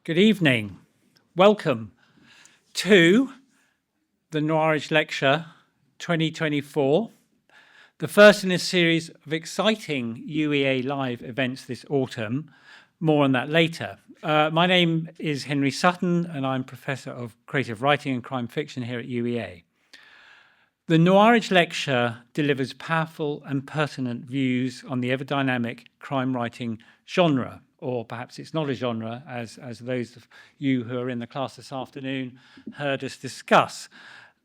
Good evening. Welcome to the Noirwich Lecture 2024, the first in a series of exciting UEA live events this autumn. More on that later. My name is Henry Sutton, and I'm Professor of Creative Writing and Crime Fiction here at UEA. The Noirwich Lecture delivers powerful and pertinent views on the ever-dynamic crime writing genre, or perhaps it's not a genre, as those of you who are in the class this afternoon heard us discuss.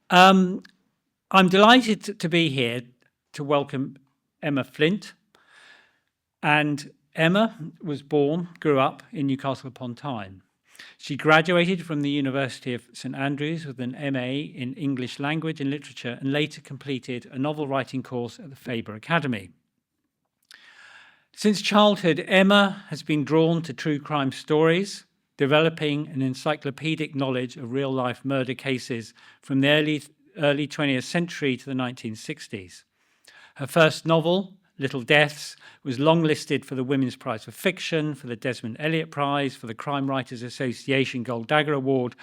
I'm delighted to be here to welcome Emma Flint. And Emma grew up in Newcastle upon Tyne. She graduated from the University of St Andrews with an MA in English Language and Literature and later completed a novel writing course at the Faber Academy. Since childhood, Emma has been drawn to true crime stories, developing an encyclopaedic knowledge of real-life murder cases from the early 20th century to the 1960s. Her first novel, Little Deaths, was longlisted for the Women's Prize for Fiction, for the Desmond Elliott Prize, for the Crime Writers Association Gold Dagger Award,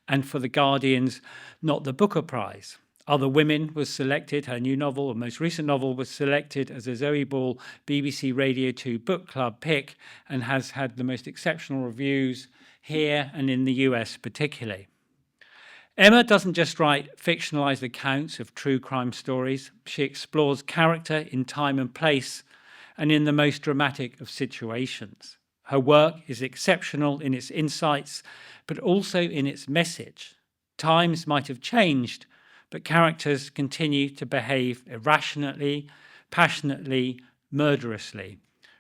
and for the Guardian's Not the Booker Prize. Other Women was selected, her new novel, or most recent novel, was selected as a Zoe Ball BBC Radio 2 Book Club pick and has had the most exceptional reviews here and in the US particularly. Emma doesn't just write fictionalized accounts of true crime stories. She explores character in time and place and in the most dramatic of situations. Her work is exceptional in its insights, but also in its message. Times might have changed, but characters continue to behave irrationally, passionately, murderously.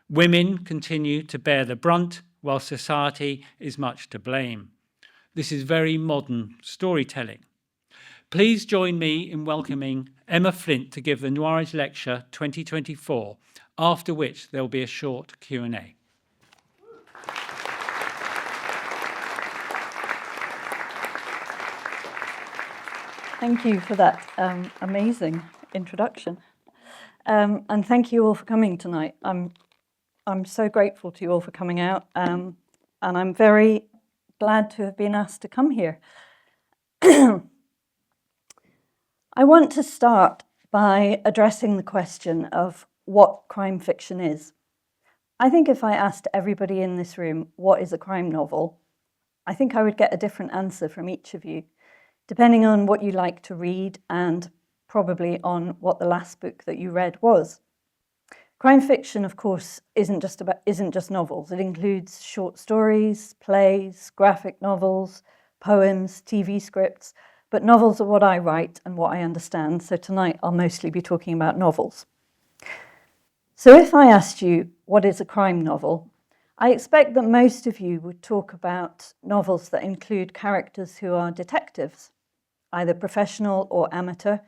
Women continue to bear the brunt, while society is much to blame. This is very modern storytelling. Please join me in welcoming Emma Flint to give the Noirwich Lecture 2024, after which there will be a short Q&A. Thank you for that amazing introduction. And thank you all for coming tonight. I'm so grateful to you all for coming out, and I'm very glad to have been asked to come here. I want to start by addressing the question of what crime fiction is. I think if I asked everybody in this room what is a crime novel, I think I would get a different answer from each of you, depending on what you like to read and probably on what the last book that you read was. Crime fiction, of course, isn't just novels. It includes short stories, plays, graphic novels, poems, TV scripts, but novels are what I write and what I understand, so tonight I'll mostly be talking about novels. So if I asked you what is a crime novel, I expect that most of you would talk about novels that include characters who are detectives, either professional or amateur,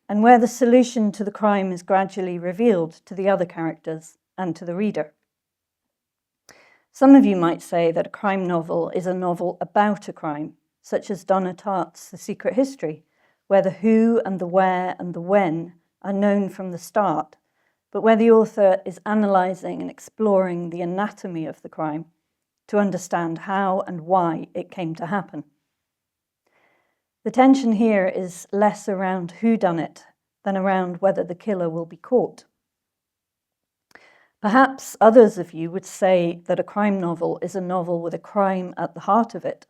and where the solution to the crime is gradually revealed to the other characters and to the reader. Some of you might say that a crime novel is a novel about a crime, such as Donna Tartt's The Secret History, where the who and the where and the when are known from the start, but where the author is analysing and exploring the anatomy of the crime to understand how and why it came to happen. The tension here is less around who done it than around whether the killer will be caught. Perhaps others of you would say that a crime novel is a novel with a crime at the heart of it.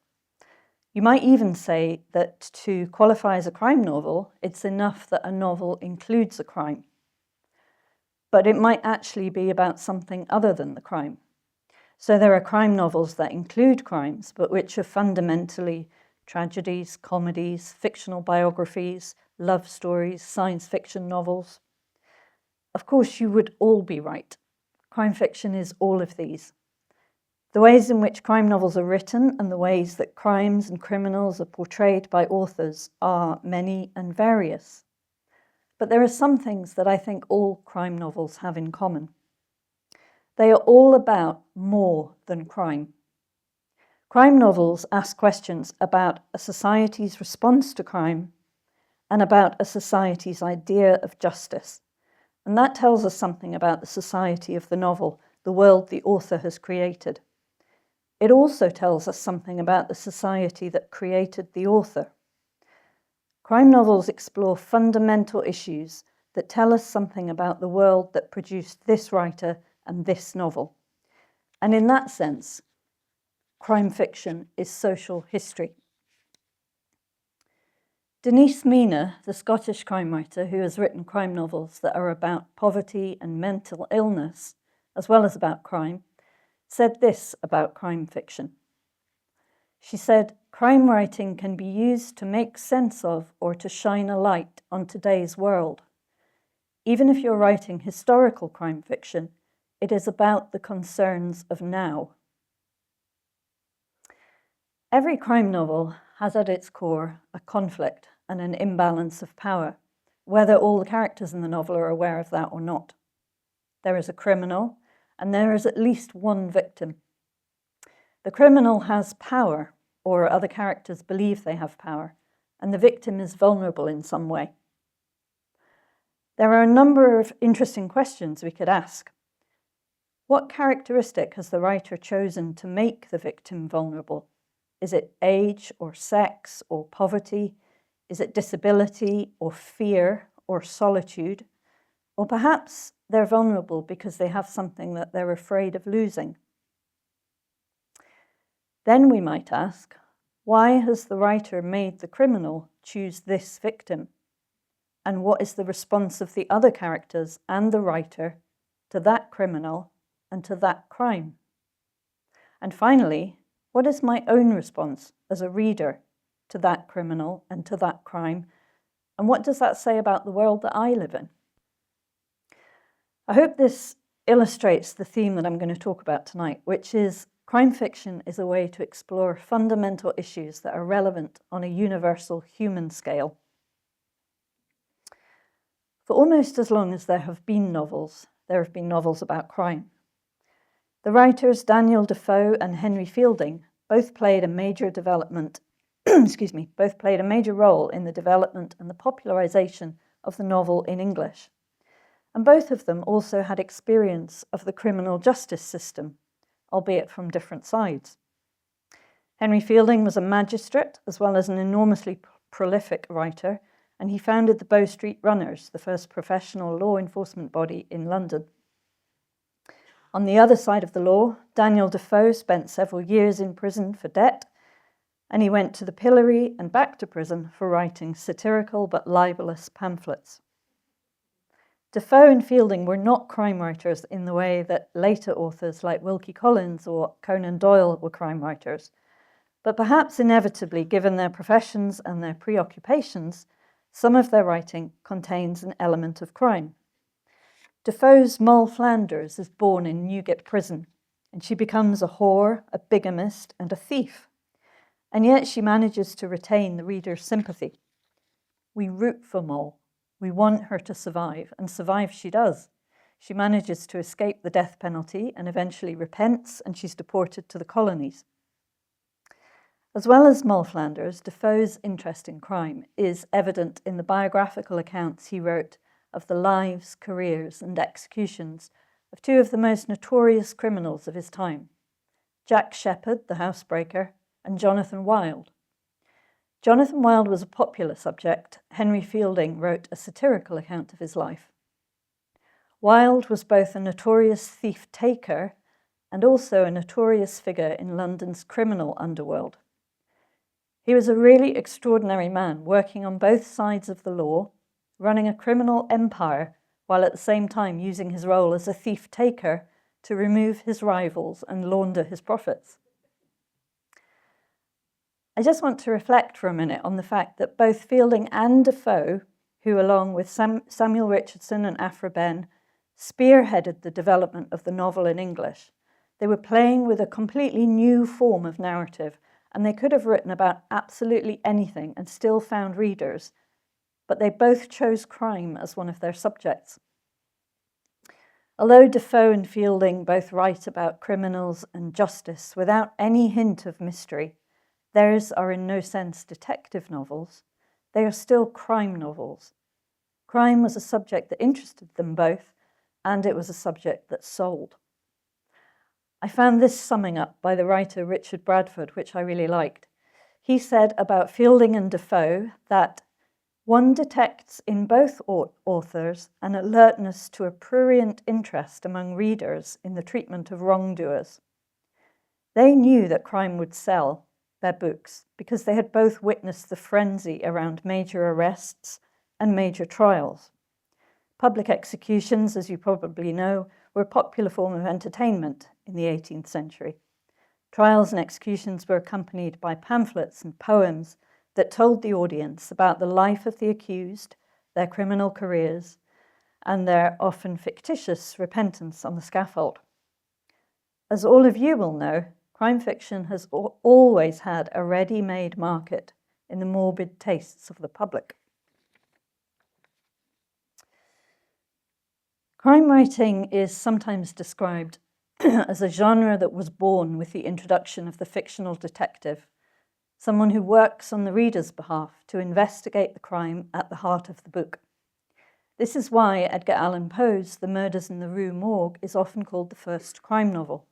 You might even say that to qualify as a crime novel, it's enough that a novel includes a crime. But it might actually be about something other than the crime. So there are crime novels that include crimes, but which are fundamentally tragedies, comedies, fictional biographies, love stories, science fiction novels. Of course, you would all be right. Crime fiction is all of these. The ways in which crime novels are written and the ways that crimes and criminals are portrayed by authors are many and various. But there are some things that I think all crime novels have in common. They are all about more than crime. Crime novels ask questions about a society's response to crime and about a society's idea of justice. And that tells us something about the society of the novel, the world the author has created. it also tells us something about the society that created the author. Crime novels explore fundamental issues that tell us something about the world that produced this writer and this novel. And in that sense, crime fiction is social history. Denise Mina, the Scottish crime writer who has written crime novels that are about poverty and mental illness, as well as about crime, said this about crime fiction. She said, "Crime writing can be used to make sense of or to shine a light on today's world. Even if you're writing historical crime fiction, it is about the concerns of now." Every crime novel has at its core a conflict and an imbalance of power, whether all the characters in the novel are aware of that or not. There is a criminal, and there is at least one victim. The criminal has power, or other characters believe they have power, and the victim is vulnerable in some way. There are a number of interesting questions we could ask. What characteristic has the writer chosen to make the victim vulnerable? Is it age or sex or poverty? Is it disability or fear or solitude? Or perhaps they're vulnerable because they have something that they're afraid of losing. Then we might ask, why has the writer made the criminal choose this victim? And what is the response of the other characters and the writer to that criminal and to that crime? And finally, what is my own response as a reader to that criminal and to that crime? And what does that say about the world that I live in? I hope this illustrates the theme that I'm going to talk about tonight, which is crime fiction is a way to explore fundamental issues that are relevant on a universal human scale. For almost as long as there have been novels about crime. The writers Daniel Defoe and Henry Fielding both played a major role in the development and the popularization of the novel in English. And both of them also had experience of the criminal justice system, albeit from different sides. Henry Fielding was a magistrate as well as an enormously prolific writer, and he founded the Bow Street Runners, the first professional law enforcement body in London. On the other side of the law, Daniel Defoe spent several years in prison for debt, and he went to the pillory and back to prison for writing satirical but libelous pamphlets. Defoe and Fielding were not crime writers in the way that later authors like Wilkie Collins or Conan Doyle were crime writers, but perhaps inevitably, given their professions and their preoccupations, some of their writing contains an element of crime. Defoe's Moll Flanders is born in Newgate Prison, and she becomes a whore, a bigamist, and a thief. And yet she manages to retain the reader's sympathy. We root for Moll. We want her to survive, and survive she does. She manages to escape the death penalty and eventually repents, and she's deported to the colonies. As well as Moll Flanders, Defoe's interest in crime is evident in the biographical accounts he wrote of the lives, careers, and executions of two of the most notorious criminals of his time, Jack Sheppard, the housebreaker, and Jonathan Wild. Jonathan Wild was a popular subject. Henry Fielding wrote a satirical account of his life. Wild was both a notorious thief-taker and also a notorious figure in London's criminal underworld. He was a really extraordinary man, working on both sides of the law, running a criminal empire, while at the same time using his role as a thief-taker to remove his rivals and launder his profits. I just want to reflect for a minute on the fact that both Fielding and Defoe, who along with Samuel Richardson and Aphra Behn, spearheaded the development of the novel in English, they were playing with a completely new form of narrative, and they could have written about absolutely anything and still found readers, but they both chose crime as one of their subjects. Although Defoe and Fielding both write about criminals and justice without any hint of mystery, theirs are in no sense detective novels. They are still crime novels. Crime was a subject that interested them both, and it was a subject that sold. I found this summing up by the writer Richard Bradford, which I really liked. He said about Fielding and Defoe that one detects in both authors an alertness to a prurient interest among readers in the treatment of wrongdoers. They knew that crime would sell their books because they had both witnessed the frenzy around major arrests and major trials. Public executions, as you probably know, were a popular form of entertainment in the 18th century. Trials and executions were accompanied by pamphlets and poems that told the audience about the life of the accused, their criminal careers, and their often fictitious repentance on the scaffold. As all of you will know, crime fiction has always had a ready-made market in the morbid tastes of the public. Crime writing is sometimes described as a genre that was born with the introduction of the fictional detective, someone who works on the reader's behalf to investigate the crime at the heart of the book. This is why Edgar Allan Poe's The Murders in the Rue Morgue is often called the first crime novel.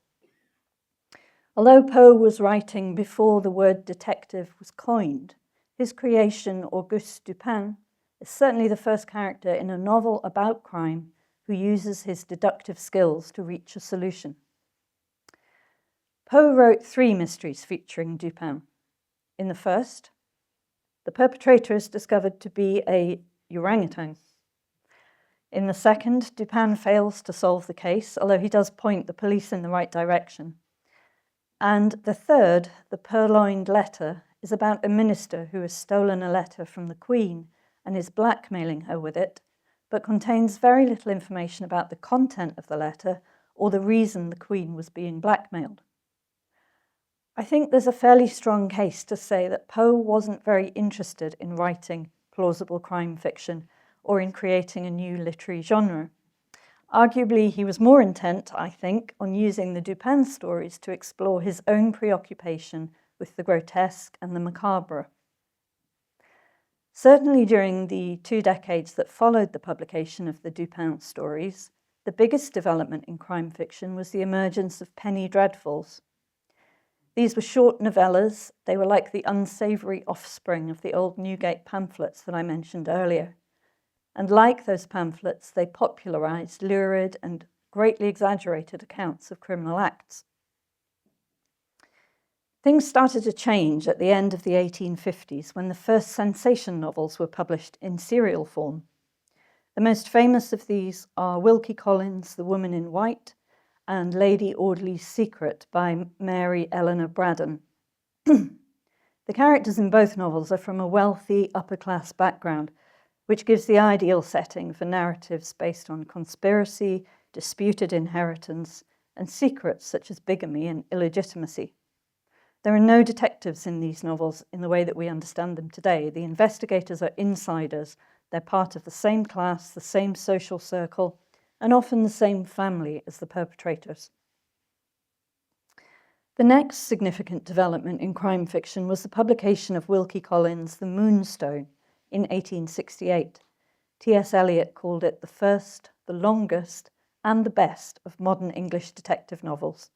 Although Poe was writing before the word detective was coined, his creation, Auguste Dupin, is certainly the first character in a novel about crime who uses his deductive skills to reach a solution. Poe wrote 3 mysteries featuring Dupin. In the first, the perpetrator is discovered to be a orangutan. In the second, Dupin fails to solve the case, although he does point the police in the right direction. And the third, the purloined letter, is about a minister who has stolen a letter from the Queen and is blackmailing her with it, but contains very little information about the content of the letter or the reason the Queen was being blackmailed. I think there's a fairly strong case to say that Poe wasn't very interested in writing plausible crime fiction or in creating a new literary genre. Arguably, he was more intent, I think, on using the Dupin stories to explore his own preoccupation with the grotesque and the macabre. Certainly during the 2 decades that followed the publication of the Dupin stories, the biggest development in crime fiction was the emergence of penny dreadfuls. These were short novellas. They were like the unsavoury offspring of the old Newgate pamphlets that I mentioned earlier. And like those pamphlets, they popularised lurid and greatly exaggerated accounts of criminal acts. Things started to change at the end of the 1850s when the first sensation novels were published in serial form. The most famous of these are Wilkie Collins' The Woman in White and Lady Audley's Secret by Mary Eleanor Braddon. The characters in both novels are from a wealthy upper-class background, which gives the ideal setting for narratives based on conspiracy, disputed inheritance, and secrets such as bigamy and illegitimacy. There are no detectives in these novels in the way that we understand them today. The investigators are insiders. They're part of the same class, the same social circle, and often the same family as the perpetrators. The next significant development in crime fiction was the publication of Wilkie Collins' The Moonstone in 1868. T.S. Eliot called it the first, the longest, and the best of modern English detective novels.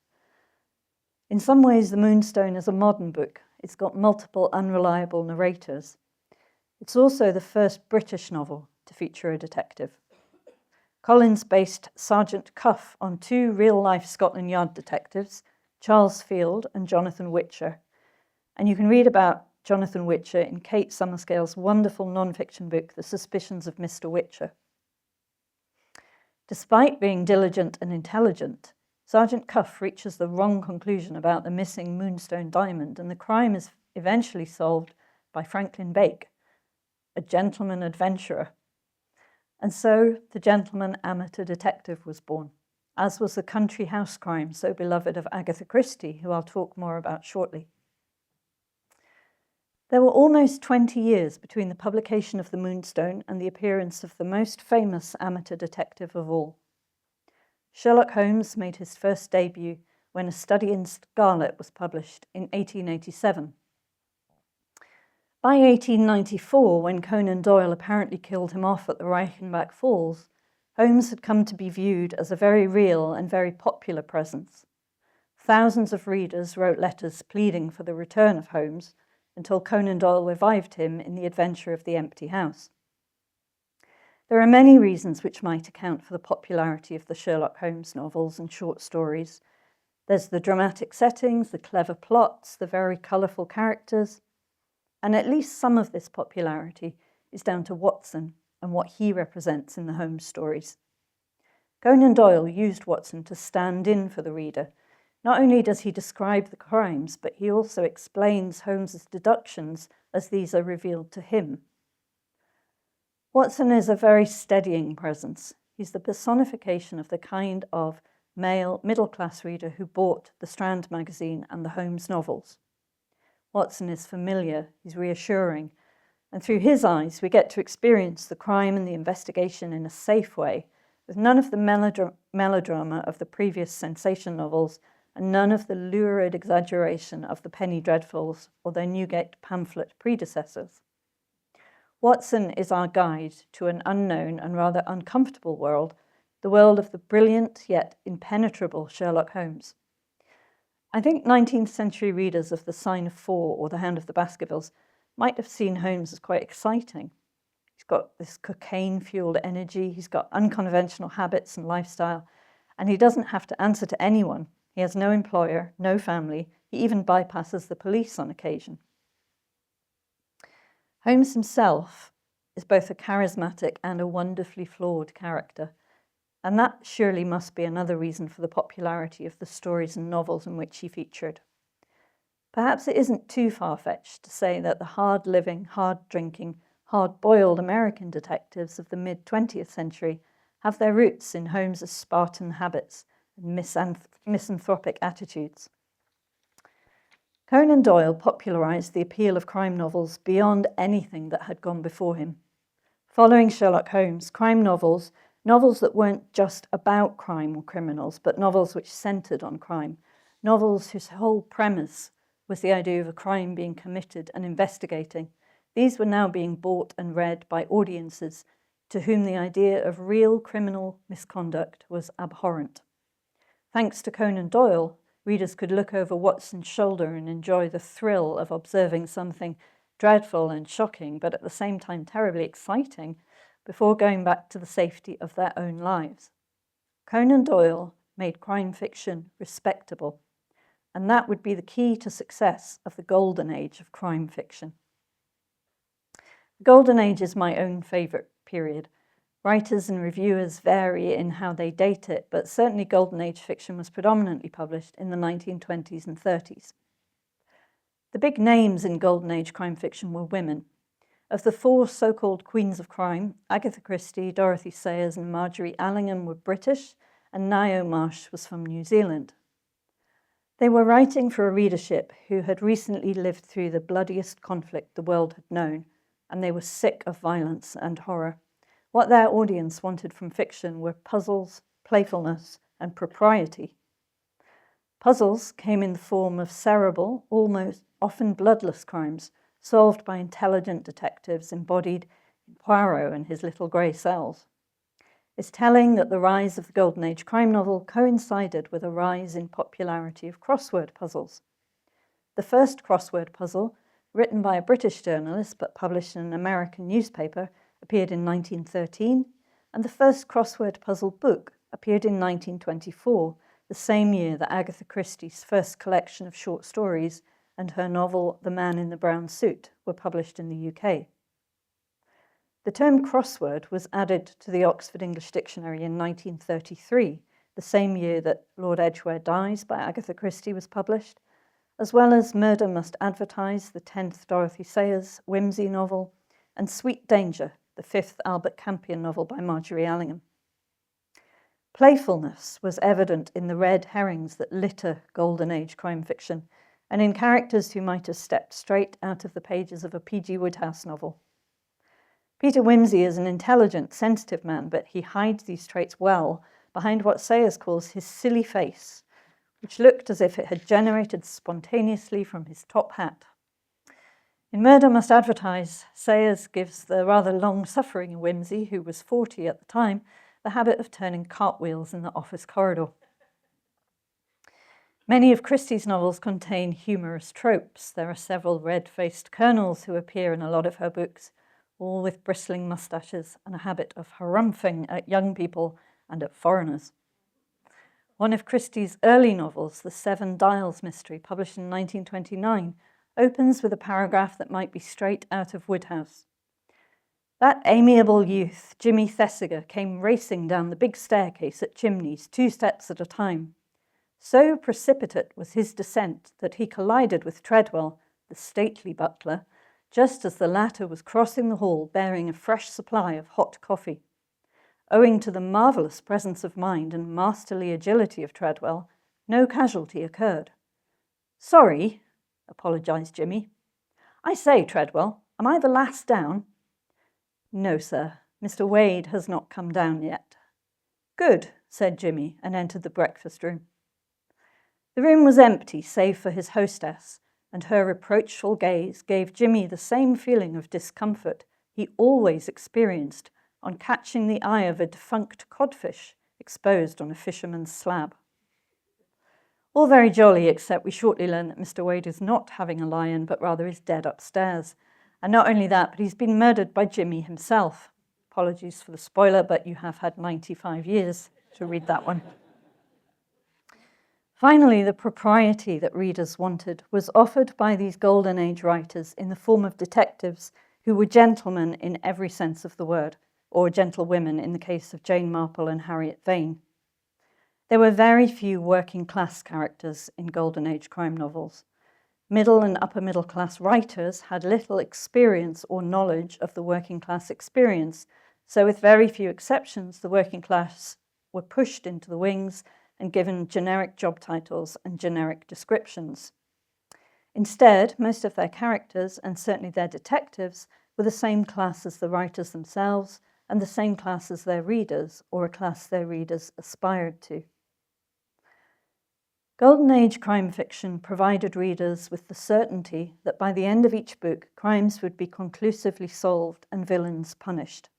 In some ways, The Moonstone is a modern book. It's got multiple unreliable narrators. It's also the first British novel to feature a detective. Collins based Sergeant Cuff on 2 real-life Scotland Yard detectives, Charles Field and Jonathan Witcher. And you can read about Jonathan Witcher in Kate Summerscale's wonderful non-fiction book, The Suspicions of Mr. Witcher. Despite being diligent and intelligent, Sergeant Cuff reaches the wrong conclusion about the missing Moonstone diamond, and the crime is eventually solved by Franklin Bake, a gentleman adventurer. And so the gentleman amateur detective was born, as was the country house crime so beloved of Agatha Christie, who I'll talk more about shortly. There were almost 20 years between the publication of The Moonstone and the appearance of the most famous amateur detective of all. Sherlock Holmes made his first debut when A Study in Scarlet was published in 1887. By 1894, when Conan Doyle apparently killed him off at the Reichenbach Falls, Holmes had come to be viewed as a very real and very popular presence. Thousands of readers wrote letters pleading for the return of Holmes until Conan Doyle revived him in The Adventure of the Empty House. There are many reasons which might account for the popularity of the Sherlock Holmes novels and short stories. There's the dramatic settings, the clever plots, the very colourful characters, and at least some of this popularity is down to Watson and what he represents in the Holmes stories. Conan Doyle used Watson to stand in for the reader. Not only does he describe the crimes, but he also explains Holmes's deductions as these are revealed to him. Watson is a very steadying presence. He's the personification of the kind of male middle-class reader who bought the Strand magazine and the Holmes novels. Watson is familiar, he's reassuring, and through his eyes we get to experience the crime and the investigation in a safe way, with none of the melodrama of the previous sensation novels and none of the lurid exaggeration of the Penny Dreadfuls or their Newgate pamphlet predecessors. Watson is our guide to an unknown and rather uncomfortable world, the world of the brilliant yet impenetrable Sherlock Holmes. I think 19th century readers of The Sign of Four or The Hound of the Baskervilles might have seen Holmes as quite exciting. He's got this cocaine-fueled energy, he's got unconventional habits and lifestyle, and he doesn't have to answer to anyone. He has no employer, no family, he even bypasses the police on occasion. Holmes himself is both a charismatic and a wonderfully flawed character, and that surely must be another reason for the popularity of the stories and novels in which he featured. Perhaps it isn't too far-fetched to say that the hard-living, hard-drinking, hard-boiled American detectives of the mid-20th century have their roots in Holmes's Spartan habits and misanthropic attitudes. Conan Doyle popularized the appeal of crime novels beyond anything that had gone before him. Following Sherlock Holmes, crime novels that weren't just about crime or criminals, but novels which centered on crime, novels whose whole premise was the idea of a crime being committed and investigating, these were now being bought and read by audiences to whom the idea of real criminal misconduct was abhorrent. Thanks to Conan Doyle, readers could look over Watson's shoulder and enjoy the thrill of observing something dreadful and shocking, but at the same time terribly exciting, before going back to the safety of their own lives. Conan Doyle made crime fiction respectable, and that would be the key to success of the golden age of crime fiction. The golden age is my own favourite period. Writers and reviewers vary in how they date it, but certainly Golden Age fiction was predominantly published in the 1920s and 30s. The big names in Golden Age crime fiction were women. Of the four so-called queens of crime, Agatha Christie, Dorothy Sayers and Marjorie Allingham were British, and Ngaio Marsh was from New Zealand. They were writing for a readership who had recently lived through the bloodiest conflict the world had known, and they were sick of violence and horror. What their audience wanted from fiction were puzzles, playfulness, and propriety. Puzzles came in the form of cerebral, almost often bloodless crimes, solved by intelligent detectives embodied in Poirot and his little grey cells. It's telling that the rise of the Golden Age crime novel coincided with a rise in popularity of crossword puzzles. The first crossword puzzle, written by a British journalist but published in an American newspaper, appeared in 1913, and the first crossword puzzle book appeared in 1924, the same year that Agatha Christie's first collection of short stories and her novel The Man in the Brown Suit were published in the UK. The term crossword was added to the Oxford English Dictionary in 1933, the same year that Lord Edgware Dies by Agatha Christie was published, as well as Murder Must Advertise, the 10th Dorothy Sayers whimsy novel, and Sweet Danger, the 5th Albert Campion novel by Marjorie Allingham. Playfulness was evident in the red herrings that litter Golden Age crime fiction, and in characters who might have stepped straight out of the pages of a P.G. Wodehouse novel. Peter Wimsey is an intelligent, sensitive man, but he hides these traits well behind what Sayers calls his silly face, which looked as if it had generated spontaneously from his top hat. In Murder Must Advertise, Sayers gives the rather long-suffering Wimsey, who was 40 at the time, the habit of turning cartwheels in the office corridor. Many of Christie's novels contain humorous tropes. There are several red-faced colonels who appear in a lot of her books, all with bristling moustaches and a habit of harumphing at young people and at foreigners. One of Christie's early novels, The Seven Dials Mystery, published in 1929, opens with a paragraph that might be straight out of Woodhouse. That amiable youth, Jimmy Thesiger, came racing down the big staircase at Chimneys, 2 steps at a time. So precipitate was his descent that he collided with Treadwell, the stately butler, just as the latter was crossing the hall bearing a fresh supply of hot coffee. Owing to the marvellous presence of mind and masterly agility of Treadwell, no casualty occurred. "Sorry," apologised Jimmy. "I say, Treadwell, am I the last down?" "No, sir. Mr. Wade has not come down yet." "Good," said Jimmy, and entered the breakfast room. The room was empty, save for his hostess, and her reproachful gaze gave Jimmy the same feeling of discomfort he always experienced on catching the eye of a defunct codfish exposed on a fisherman's slab. All very jolly, except we shortly learn that Mr. Wade is not having a lion, but rather is dead upstairs. And not only that, but he's been murdered by Jimmy himself. Apologies for the spoiler, but you have had 95 years to read that one. Finally, the propriety that readers wanted was offered by these Golden Age writers in the form of detectives who were gentlemen in every sense of the word, or gentlewomen in the case of Jane Marple and Harriet Vane. There were very few working-class characters in Golden Age crime novels. Middle and upper-middle-class writers had little experience or knowledge of the working-class experience, so with very few exceptions, the working class were pushed into the wings and given generic job titles and generic descriptions. Instead, most of their characters, and certainly their detectives, were the same class as the writers themselves and the same class as their readers, or a class their readers aspired to. Golden Age crime fiction provided readers with the certainty that by the end of each book, crimes would be conclusively solved and villains punished.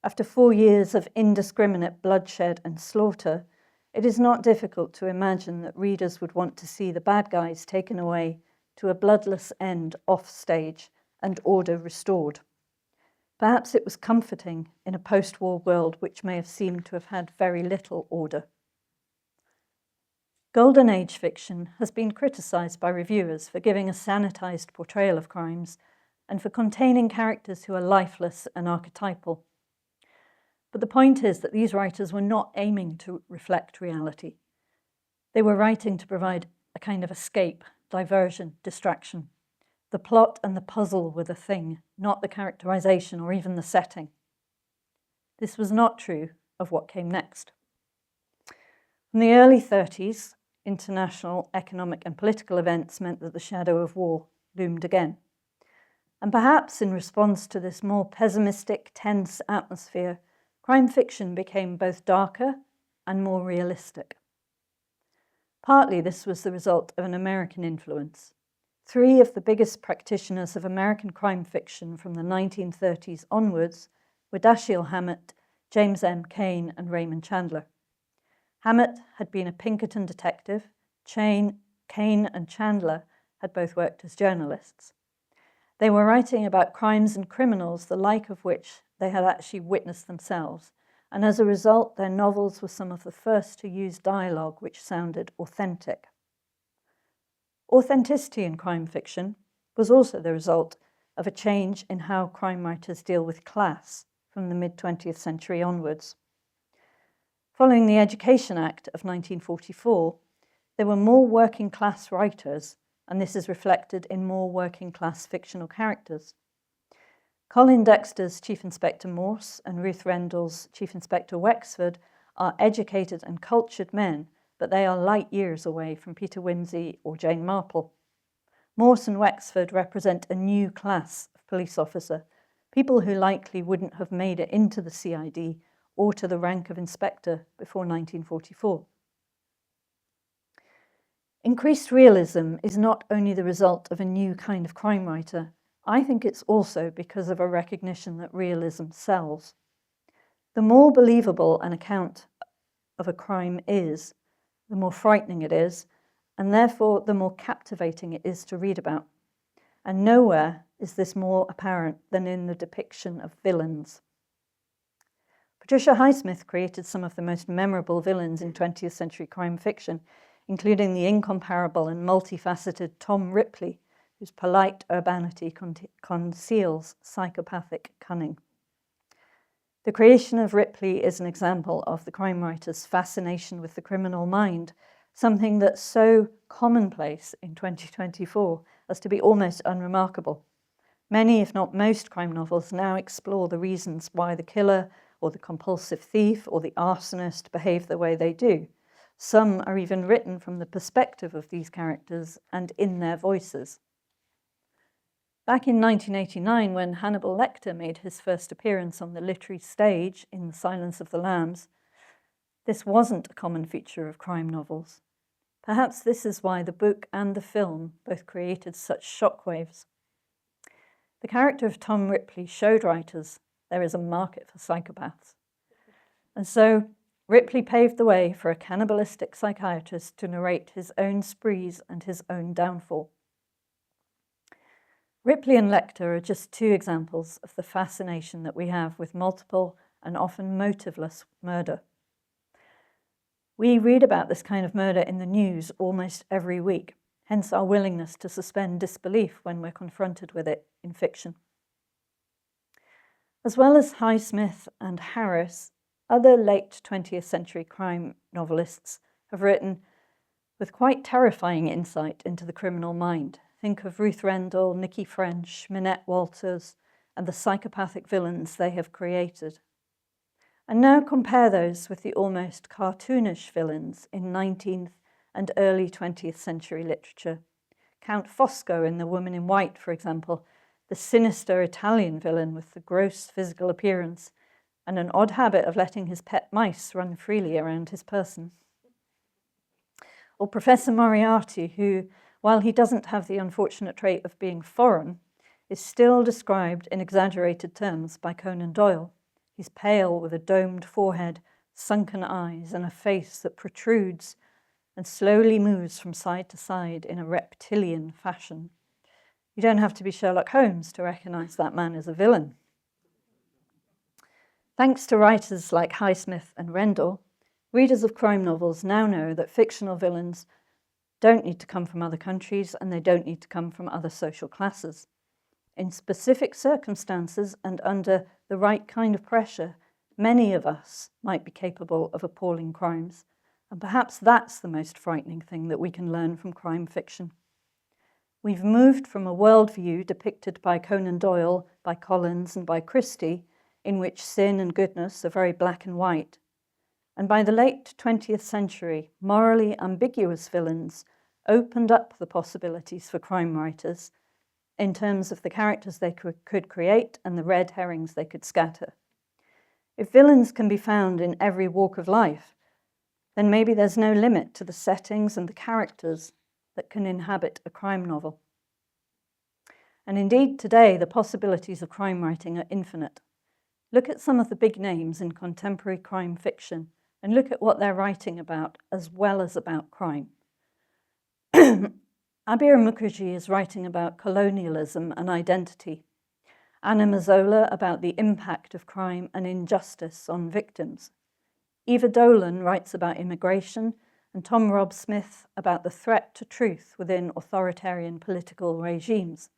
After 4 years of indiscriminate bloodshed and slaughter, it is not difficult to imagine that readers would want to see the bad guys taken away to a bloodless end off stage and order restored. Perhaps it was comforting in a post-war world which may have seemed to have had very little order. Golden Age fiction has been criticised by reviewers for giving a sanitized portrayal of crimes and for containing characters who are lifeless and archetypal. But the point is that these writers were not aiming to reflect reality. They were writing to provide a kind of escape, diversion, distraction. The plot and the puzzle were the thing, not the characterization or even the setting. This was not true of what came next. From the early 30s, international economic and political events meant that the shadow of war loomed again. And perhaps in response to this more pessimistic, tense atmosphere, crime fiction became both darker and more realistic. Partly this was the result of an American influence. 3 of the biggest practitioners of American crime fiction from the 1930s onwards were Dashiell Hammett, James M. Cain, and Raymond Chandler. Hammett had been a Pinkerton detective. Cain and Chandler had both worked as journalists. They were writing about crimes and criminals, the like of which they had actually witnessed themselves, and as a result, their novels were some of the first to use dialogue which sounded authentic. Authenticity in crime fiction was also the result of a change in how crime writers deal with class from the mid-20th century onwards. Following the Education Act of 1944, there were more working-class writers, and this is reflected in more working-class fictional characters. Colin Dexter's Chief Inspector Morse and Ruth Rendell's Chief Inspector Wexford are educated and cultured men, but they are light years away from Peter Wimsey or Jane Marple. Morse and Wexford represent a new class of police officer, people who likely wouldn't have made it into the CID or to the rank of inspector before 1944. Increased realism is not only the result of a new kind of crime writer, I think it's also because of a recognition that realism sells. The more believable an account of a crime is, the more frightening it is, and therefore the more captivating it is to read about. And nowhere is this more apparent than in the depiction of villains. Patricia Highsmith created some of the most memorable villains in 20th century crime fiction, including the incomparable and multifaceted Tom Ripley, whose polite urbanity conceals psychopathic cunning. The creation of Ripley is an example of the crime writer's fascination with the criminal mind, something that's so commonplace in 2024 as to be almost unremarkable. Many, if not most, crime novels now explore the reasons why the killer or the compulsive thief or the arsonist behave the way they do. Some are even written from the perspective of these characters and in their voices. Back in 1989, when Hannibal Lecter made his first appearance on the literary stage in The Silence of the Lambs, this wasn't a common feature of crime novels. Perhaps this is why the book and the film both created such shockwaves. The character of Tom Ripley showed writers there is a market for psychopaths. And so Ripley paved the way for a cannibalistic psychiatrist to narrate his own sprees and his own downfall. Ripley and Lecter are just two examples of the fascination that we have with multiple and often motiveless murder. We read about this kind of murder in the news almost every week, hence our willingness to suspend disbelief when we're confronted with it in fiction. As well as Highsmith and Harris, other late 20th century crime novelists have written with quite terrifying insight into the criminal mind. Think of Ruth Rendell, Nikki French, Minette Walters, and the psychopathic villains they have created. And now compare those with the almost cartoonish villains in 19th and early 20th century literature. Count Fosco in The Woman in White, for example, the sinister Italian villain with the gross physical appearance and an odd habit of letting his pet mice run freely around his person. Or Professor Moriarty, who, while he doesn't have the unfortunate trait of being foreign, is still described in exaggerated terms by Conan Doyle. He's pale with a domed forehead, sunken eyes, and a face that protrudes and slowly moves from side to side in a reptilian fashion. You don't have to be Sherlock Holmes to recognize that man as a villain. Thanks to writers like Highsmith and Rendell, readers of crime novels now know that fictional villains don't need to come from other countries and they don't need to come from other social classes. In specific circumstances and under the right kind of pressure, many of us might be capable of appalling crimes, and perhaps that's the most frightening thing that we can learn from crime fiction. We've moved from a worldview depicted by Conan Doyle, by Collins, and by Christie, in which sin and goodness are very black and white. And by the late 20th century, morally ambiguous villains opened up the possibilities for crime writers in terms of the characters they could create and the red herrings they could scatter. If villains can be found in every walk of life, then maybe there's no limit to the settings and the characters that can inhabit a crime novel. And indeed, today, the possibilities of crime writing are infinite. Look at some of the big names in contemporary crime fiction and look at what they're writing about as well as about crime. Abir Mukherjee is writing about colonialism and identity. Anna Mazzola about the impact of crime and injustice on victims. Eva Dolan writes about immigration, and Tom Rob Smith about the threat to truth within authoritarian political regimes.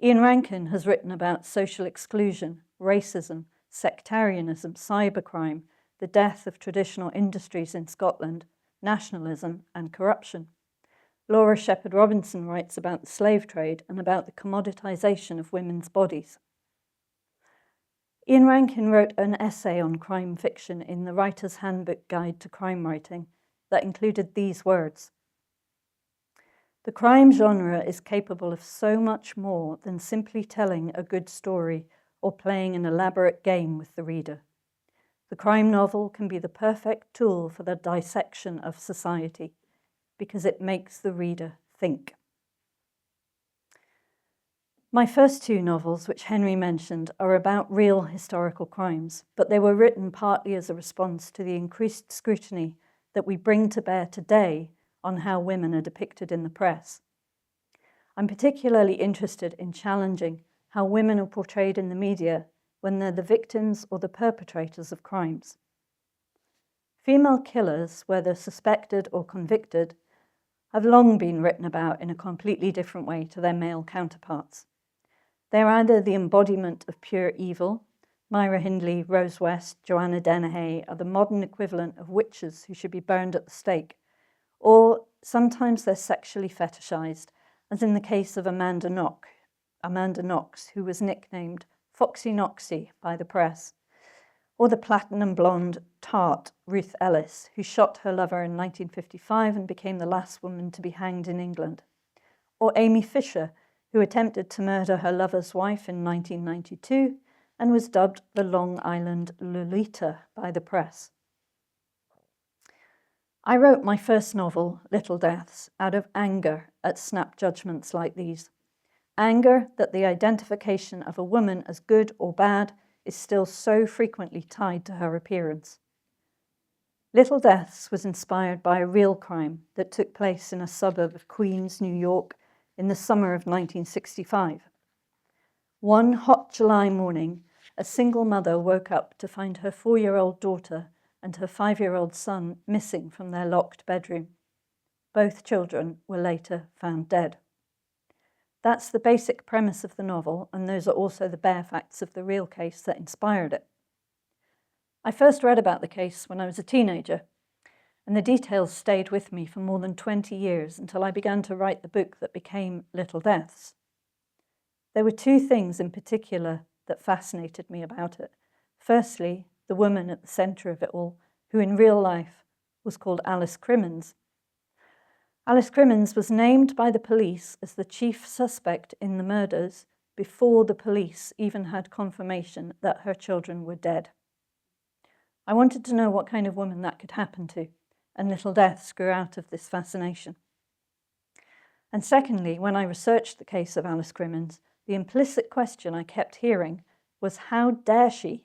Ian Rankin has written about social exclusion, racism, sectarianism, cybercrime, the death of traditional industries in Scotland, nationalism, and corruption. Laura Shepherd Robinson writes about the slave trade and about the commoditization of women's bodies. Ian Rankin wrote an essay on crime fiction in the Writer's Handbook Guide to Crime Writing that included these words: "The crime genre is capable of so much more than simply telling a good story or playing an elaborate game with the reader. The crime novel can be the perfect tool for the dissection of society because it makes the reader think." My first two novels, which Henry mentioned, are about real historical crimes, but they were written partly as a response to the increased scrutiny that we bring to bear today on how women are depicted in the press. I'm particularly interested in challenging how women are portrayed in the media when they're the victims or the perpetrators of crimes. Female killers, whether suspected or convicted, have long been written about in a completely different way to their male counterparts. They're either the embodiment of pure evil. Myra Hindley, Rose West, Joanna Dennehy are the modern equivalent of witches who should be burned at the stake, or sometimes they're sexually fetishized, as in the case of Amanda Knox, who was nicknamed Foxy Noxy by the press, or the platinum blonde tart Ruth Ellis, who shot her lover in 1955 and became the last woman to be hanged in England, or Amy Fisher, who attempted to murder her lover's wife in 1992 and was dubbed the Long Island Lolita by the press. I wrote my first novel, Little Deaths, out of anger at snap judgments like these. Anger that the identification of a woman as good or bad is still so frequently tied to her appearance. Little Deaths was inspired by a real crime that took place in a suburb of Queens, New York, in the summer of 1965. One hot July morning, a single mother woke up to find her 4-year-old daughter and her 5-year-old son missing from their locked bedroom. Both children were later found dead. That's the basic premise of the novel, and those are also the bare facts of the real case that inspired it. I first read about the case when I was a teenager, and the details stayed with me for more than 20 years until I began to write the book that became Little Deaths. There were two things in particular that fascinated me about it. Firstly, the woman at the centre of it all, who in real life was called Alice Crimmins. Alice Crimmins was named by the police as the chief suspect in the murders before the police even had confirmation that her children were dead. I wanted to know what kind of woman that could happen to, and Little Deaths grew out of this fascination. And secondly, when I researched the case of Alice Crimmins, the implicit question I kept hearing was, how dare she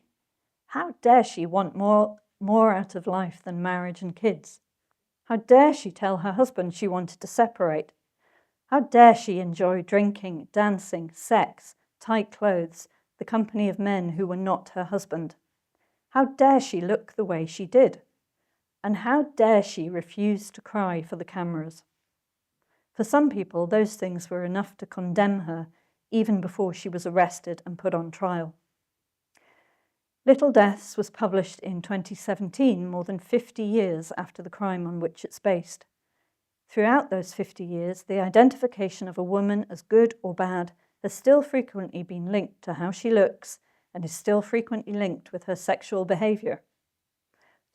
want more out of life than marriage and kids? How dare she tell her husband she wanted to separate? How dare she enjoy drinking, dancing, sex, tight clothes, the company of men who were not her husband? How dare she look the way she did? And how dare she refuse to cry for the cameras? For some people, those things were enough to condemn her even before she was arrested and put on trial. Little Deaths was published in 2017, more than 50 years after the crime on which it's based. Throughout those 50 years, the identification of a woman as good or bad has still frequently been linked to how she looks and is still frequently linked with her sexual behaviour.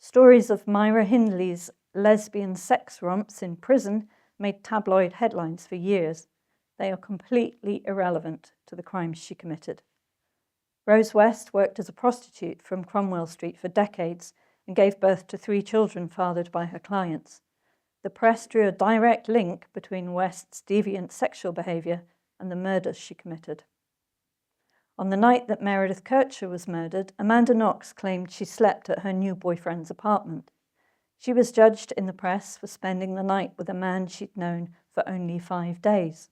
Stories of Myra Hindley's lesbian sex romps in prison made tabloid headlines for years. They are completely irrelevant to the crimes she committed. Rose West worked as a prostitute from Cromwell Street for decades and gave birth to 3 children fathered by her clients. The press drew a direct link between West's deviant sexual behaviour and the murders she committed. On the night that Meredith Kircher was murdered, Amanda Knox claimed she slept at her new boyfriend's apartment. She was judged in the press for spending the night with a man she'd known for only 5 days.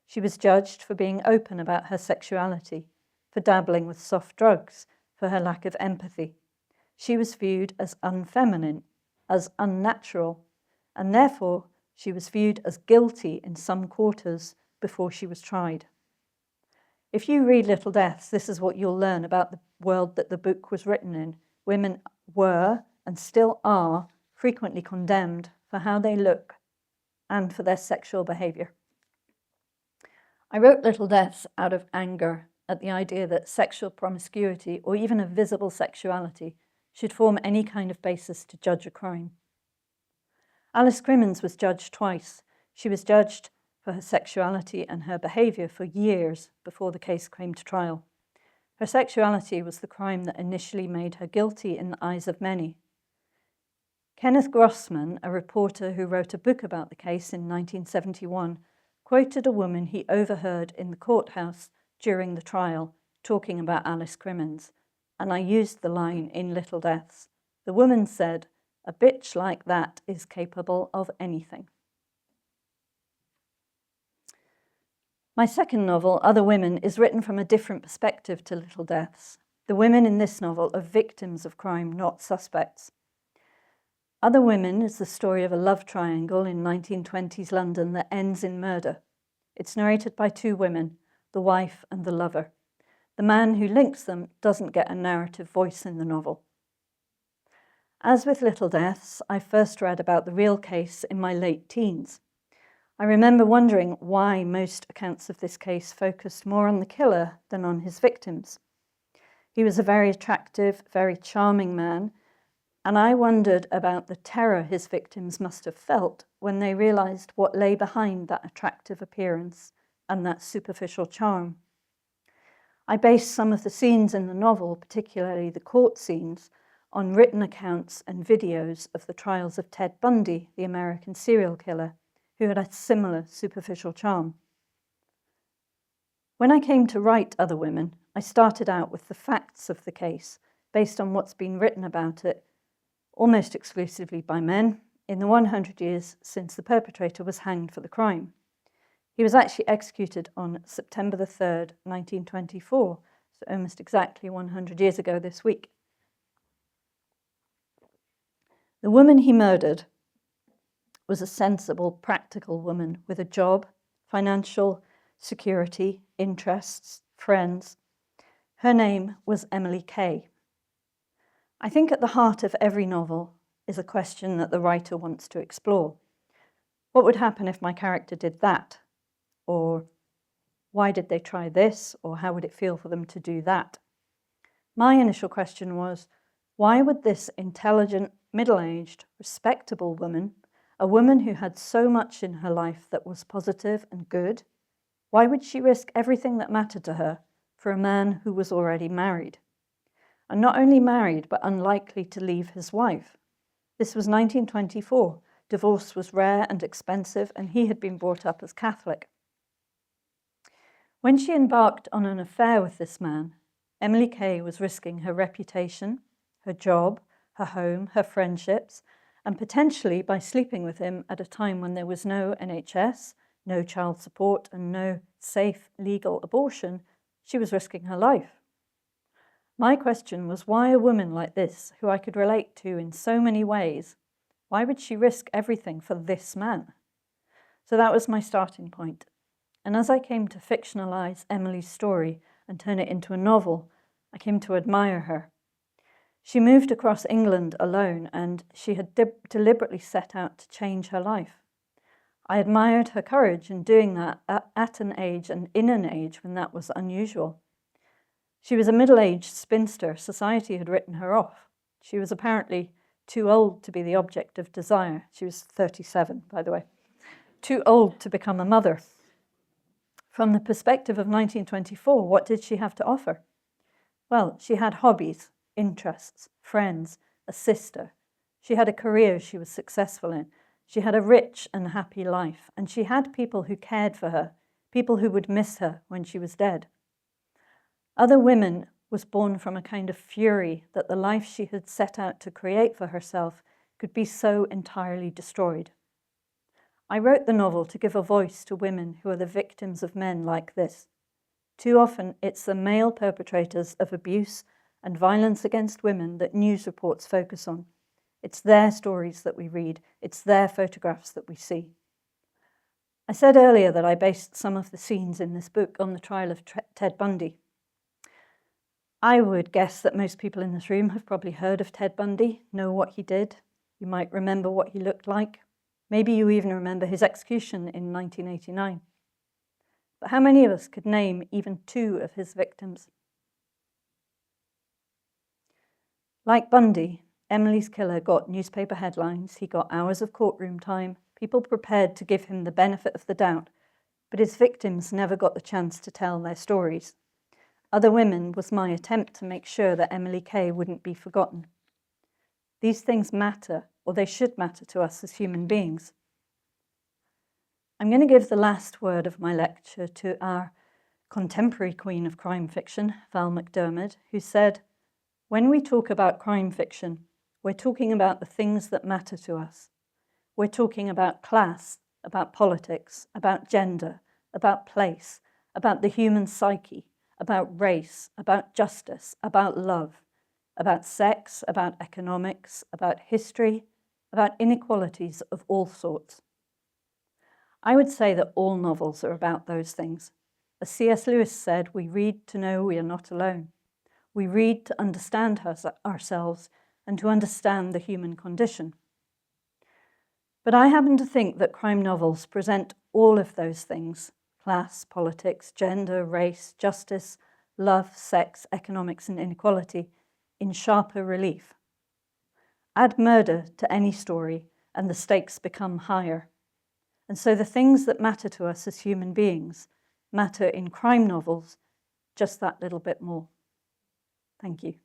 She was judged for being open about her sexuality, for dabbling with soft drugs, for her lack of empathy. She was viewed as unfeminine, as unnatural, and therefore she was viewed as guilty in some quarters before she was tried. If you read Little Deaths, this is what you'll learn about the world that the book was written in. Women were, and still are, frequently condemned for how they look and for their sexual behaviour. I wrote Little Deaths out of anger at the idea that sexual promiscuity, or even a visible sexuality, should form any kind of basis to judge a crime. Alice Crimmins was judged twice. She was judged for her sexuality and her behaviour for years before the case came to trial. Her sexuality was the crime that initially made her guilty in the eyes of many. Kenneth Grossman, a reporter who wrote a book about the case in 1971, quoted a woman he overheard in the courthouse during the trial talking about Alice Crimmins, and I used the line in Little Deaths. The woman said, "A bitch like that is capable of anything." My second novel, Other Women, is written from a different perspective to Little Deaths. The women in this novel are victims of crime, not suspects. Other Women is the story of a love triangle in 1920s London that ends in murder. It's narrated by two women, the wife and the lover. The man who links them doesn't get a narrative voice in the novel. As with Little Deaths, I first read about the real case in my late teens. I remember wondering why most accounts of this case focused more on the killer than on his victims. He was a very attractive, very charming man, and I wondered about the terror his victims must have felt when they realized what lay behind that attractive appearance and that superficial charm. I based some of the scenes in the novel, particularly the court scenes, on written accounts and videos of the trials of Ted Bundy, the American serial killer, who had a similar superficial charm. When I came to write Other Women, I started out with the facts of the case, based on what's been written about it, almost exclusively by men, in the 100 years since the perpetrator was hanged for the crime. He was actually executed on September the 3rd, 1924, so almost exactly 100 years ago this week. The woman he murdered was a sensible, practical woman with a job, financial security, interests, friends. Her name was Emily Kay. I think at the heart of every novel is a question that the writer wants to explore. What would happen if my character did that? Or why did they try this? Or how would it feel for them to do that? My initial question was, why would this intelligent, middle-aged, respectable woman, a woman who had so much in her life that was positive and good, why would she risk everything that mattered to her for a man who was already married? And not only married, but unlikely to leave his wife. This was 1924. Divorce was rare and expensive, and he had been brought up as Catholic. When she embarked on an affair with this man, Emily Kay was risking her reputation, her job, her home, her friendships, and potentially by sleeping with him at a time when there was no NHS, no child support, and no safe legal abortion, she was risking her life. My question was, why a woman like this, who I could relate to in so many ways, why would she risk everything for this man? So that was my starting point. And as I came to fictionalize Emily's story and turn it into a novel, I came to admire her. She moved across England alone, and she had deliberately set out to change her life. I admired her courage in doing that at an age and in an age when that was unusual. She was a middle-aged spinster. Society had written her off. She was apparently too old to be the object of desire. She was 37, by the way. Too old to become a mother. From the perspective of 1924, what did she have to offer? Well, she had hobbies, interests, friends, a sister. She had a career she was successful in. She had a rich and happy life, and she had people who cared for her, people who would miss her when she was dead. Other Women was born from a kind of fury that the life she had set out to create for herself could be so entirely destroyed. I wrote the novel to give a voice to women who are the victims of men like this. Too often, it's the male perpetrators of abuse and violence against women that news reports focus on. It's their stories that we read. It's their photographs that we see. I said earlier that I based some of the scenes in this book on the trial of Ted Bundy. I would guess that most people in this room have probably heard of Ted Bundy, know what he did. You might remember what he looked like. Maybe you even remember his execution in 1989. But how many of us could name even two of his victims? Like Bundy, Emily's killer got newspaper headlines, he got hours of courtroom time, people prepared to give him the benefit of the doubt, but his victims never got the chance to tell their stories. Other Women was my attempt to make sure that Emily Kay wouldn't be forgotten. These things matter, or they should matter to us as human beings. I'm going to give the last word of my lecture to our contemporary queen of crime fiction, Val McDermid, who said, "When we talk about crime fiction, we're talking about the things that matter to us. We're talking about class, about politics, about gender, about place, about the human psyche, about race, about justice, about love, about sex, about economics, about history, about inequalities of all sorts. I would say that all novels are about those things. As C.S. Lewis said, we read to know we are not alone. We read to understand ourselves and to understand the human condition. But I happen to think that crime novels present all of those things: class, politics, gender, race, justice, love, sex, economics, and inequality in sharper relief. Add murder to any story and the stakes become higher. And so the things that matter to us as human beings matter in crime novels just that little bit more. Thank you.